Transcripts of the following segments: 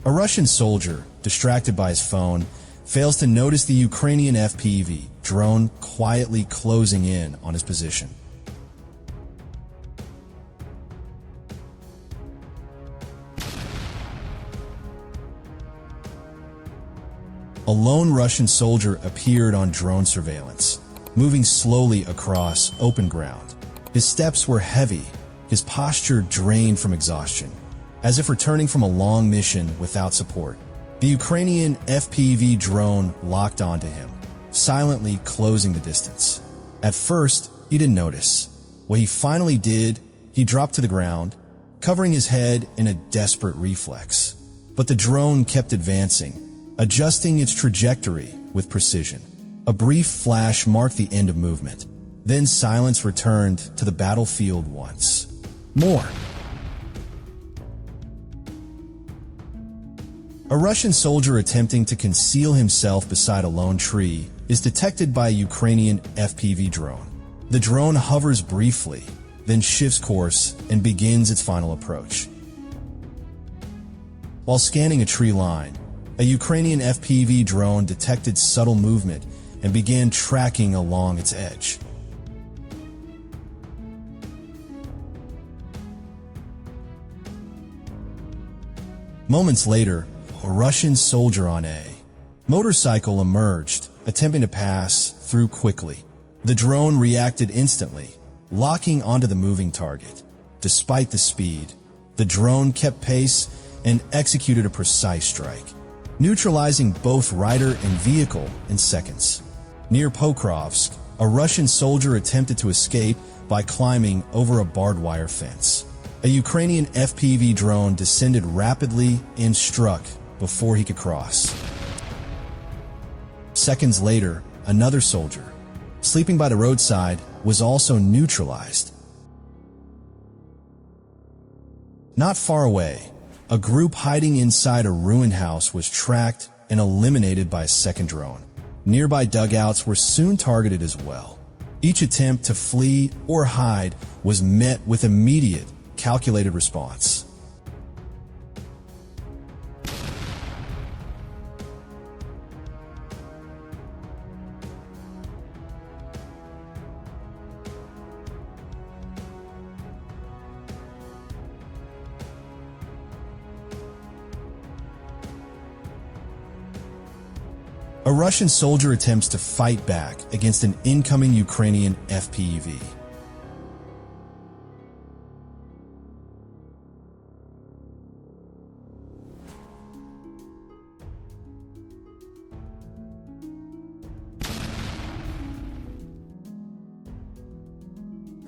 A Russian soldier, distracted by his phone, fails to notice the Ukrainian FPV drone quietly closing in on his position. A lone Russian soldier appeared on drone surveillance, moving slowly across open ground. His steps were heavy, his posture drained from exhaustion, as if returning from a long mission without support. The Ukrainian FPV drone locked onto him, silently closing the distance. At first, he didn't notice. When he finally did, he dropped to the ground, covering his head in a desperate reflex. But the drone kept advancing, adjusting its trajectory with precision. A brief flash marked the end of movement. Then silence returned to the battlefield once more. A Russian soldier attempting to conceal himself beside a lone tree is detected by a Ukrainian FPV drone. The drone hovers briefly, then shifts course and begins its final approach. While scanning a tree line, a Ukrainian FPV drone detected subtle movement and began tracking along its edge. Moments later, a Russian soldier on a motorcycle emerged, attempting to pass through quickly. The drone reacted instantly, locking onto the moving target. Despite the speed, the drone kept pace and executed a precise strike, neutralizing both rider and vehicle in seconds. Near Pokrovsk, a Russian soldier attempted to escape by climbing over a barbed wire fence. A Ukrainian FPV drone descended rapidly and struck before he could cross. Seconds later, another soldier, sleeping by the roadside, was also neutralized. Not far away, a group hiding inside a ruined house was tracked and eliminated by a second drone. Nearby dugouts were soon targeted as well. Each attempt to flee or hide was met with immediate, calculated response. A Russian soldier attempts to fight back against an incoming Ukrainian FPV.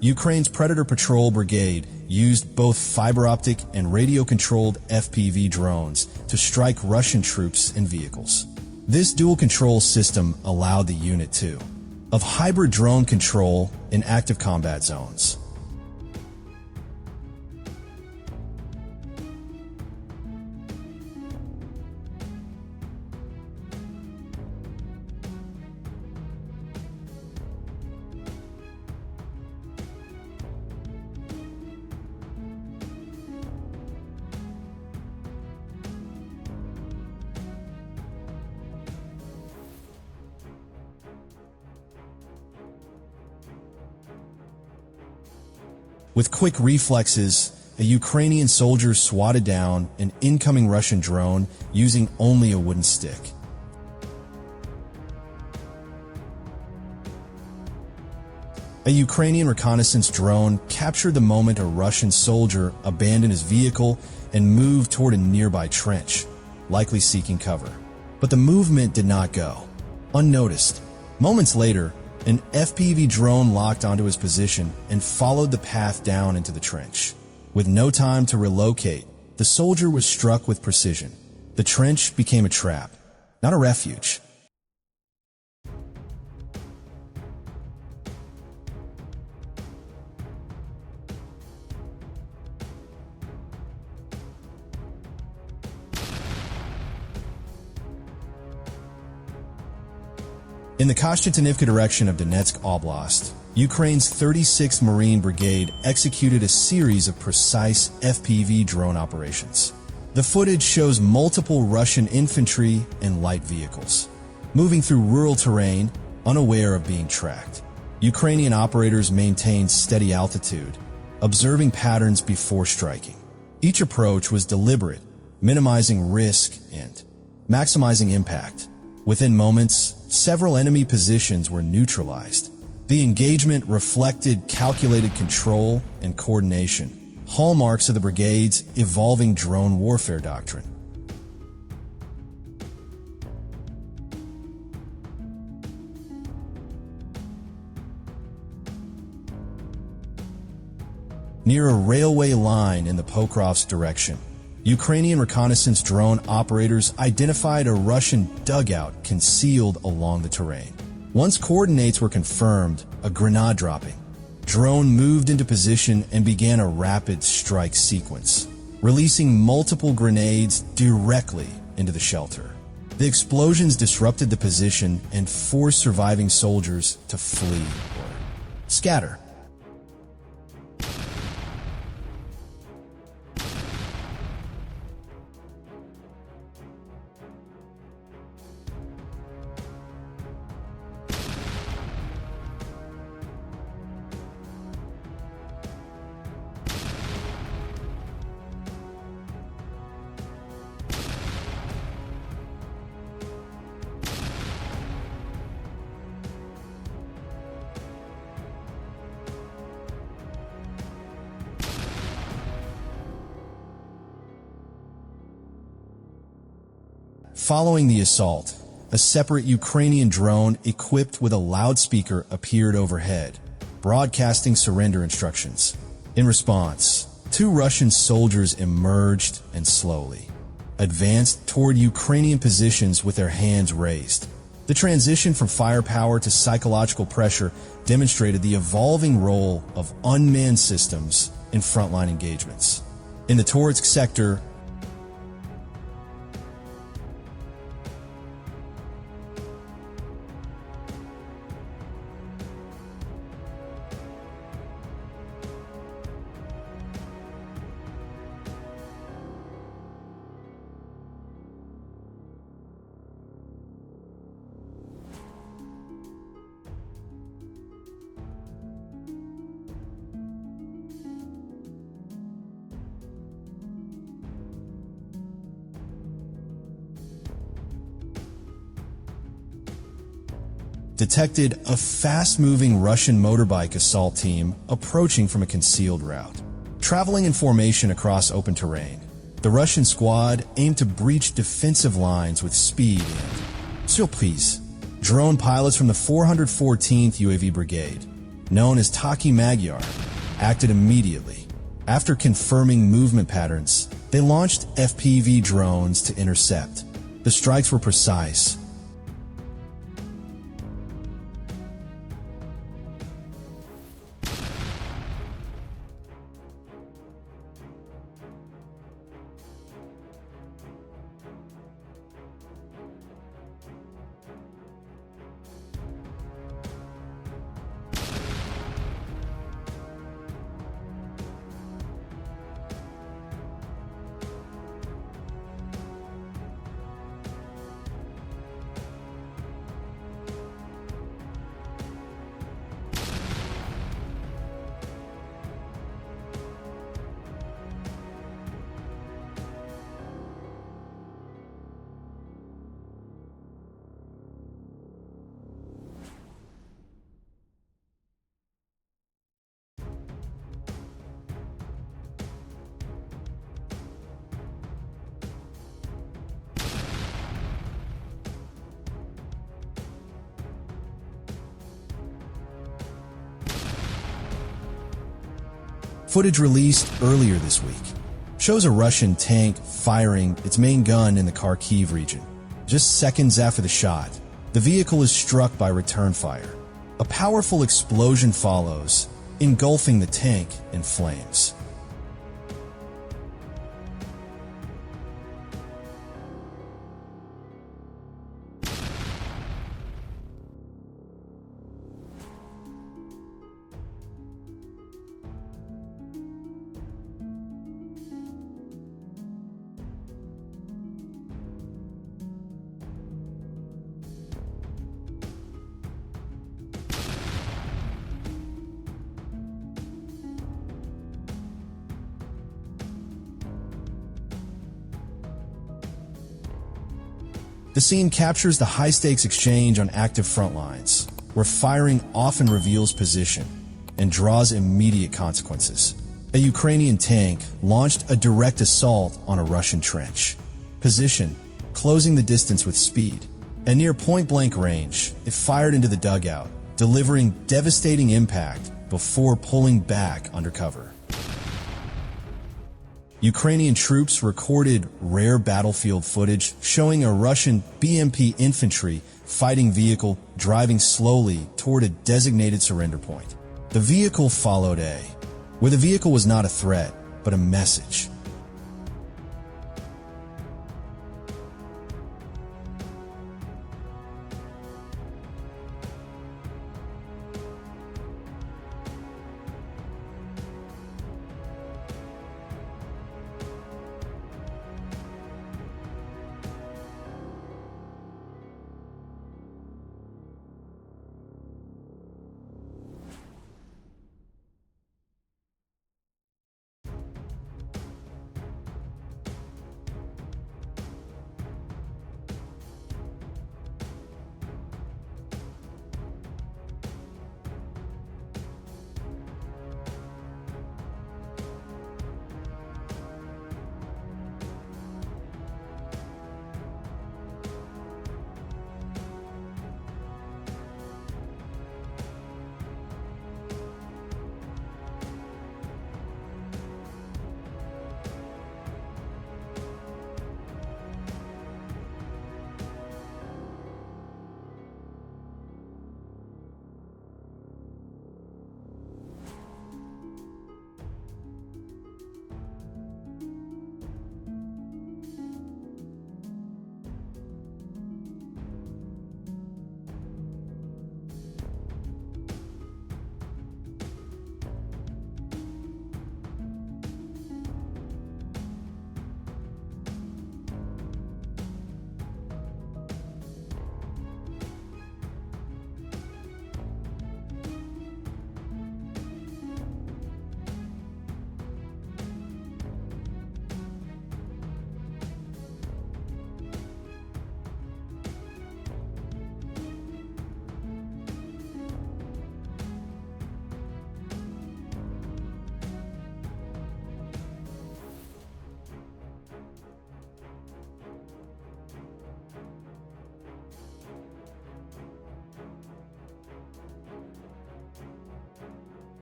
Ukraine's Predator Patrol Brigade used both fiber-optic and radio-controlled FPV drones to strike Russian troops and vehicles. This dual-control system allowed the unit to of hybrid drone control in active combat zones. With quick reflexes, a Ukrainian soldier swatted down an incoming Russian drone using only a wooden stick. A Ukrainian reconnaissance drone captured the moment a Russian soldier abandoned his vehicle and moved toward a nearby trench, likely seeking cover. But the movement did not go unnoticed. Moments later, an FPV drone locked onto his position and followed the path down into the trench. With no time to relocate, the soldier was struck with precision. The trench became a trap, not a refuge. In the Koshchetinivka direction of Donetsk Oblast, Ukraine's 36th Marine Brigade executed a series of precise FPV drone operations. The footage shows multiple Russian infantry and light vehicles moving through rural terrain, unaware of being tracked. Ukrainian operators maintained steady altitude, observing patterns before striking. Each approach was deliberate, minimizing risk and maximizing impact. Within moments, several enemy positions were neutralized. The engagement reflected calculated control and coordination, hallmarks of the brigade's evolving drone warfare doctrine. Near a railway line in the Pokrovsk direction, Ukrainian reconnaissance drone operators identified a Russian dugout concealed along the terrain. Once coordinates were confirmed, a grenade dropping, drone moved into position and began a rapid strike sequence, releasing multiple grenades directly into the shelter. The explosions disrupted the position and forced surviving soldiers to flee or scatter. Following the assault, a separate Ukrainian drone equipped with a loudspeaker appeared overhead, broadcasting surrender instructions. In response, 2 Russian soldiers emerged and slowly advanced toward Ukrainian positions with their hands raised. The transition from firepower to psychological pressure demonstrated the evolving role of unmanned systems in frontline engagements. In the Toretsk sector, detected a fast-moving Russian motorbike assault team approaching from a concealed route. Traveling in formation across open terrain, the Russian squad aimed to breach defensive lines with speed and surprise. Drone pilots from the 414th UAV Brigade, known as Taki Magyar, acted immediately. After confirming movement patterns, they launched FPV drones to intercept. The strikes were precise, Footage released earlier this week shows a Russian tank firing its main gun in the Kharkiv region. Just seconds after the shot, the vehicle is struck by return fire. A powerful explosion follows, engulfing the tank in flames. The scene captures the high-stakes exchange on active front lines, where firing often reveals position and draws immediate consequences. A Ukrainian tank launched a direct assault on a Russian trench. Position, closing the distance with speed. At near point-blank range, it fired into the dugout, delivering devastating impact before pulling back under cover. Ukrainian troops recorded rare battlefield footage showing a Russian BMP infantry fighting vehicle driving slowly toward a designated surrender point. The vehicle followed where the vehicle was not a threat, but a message.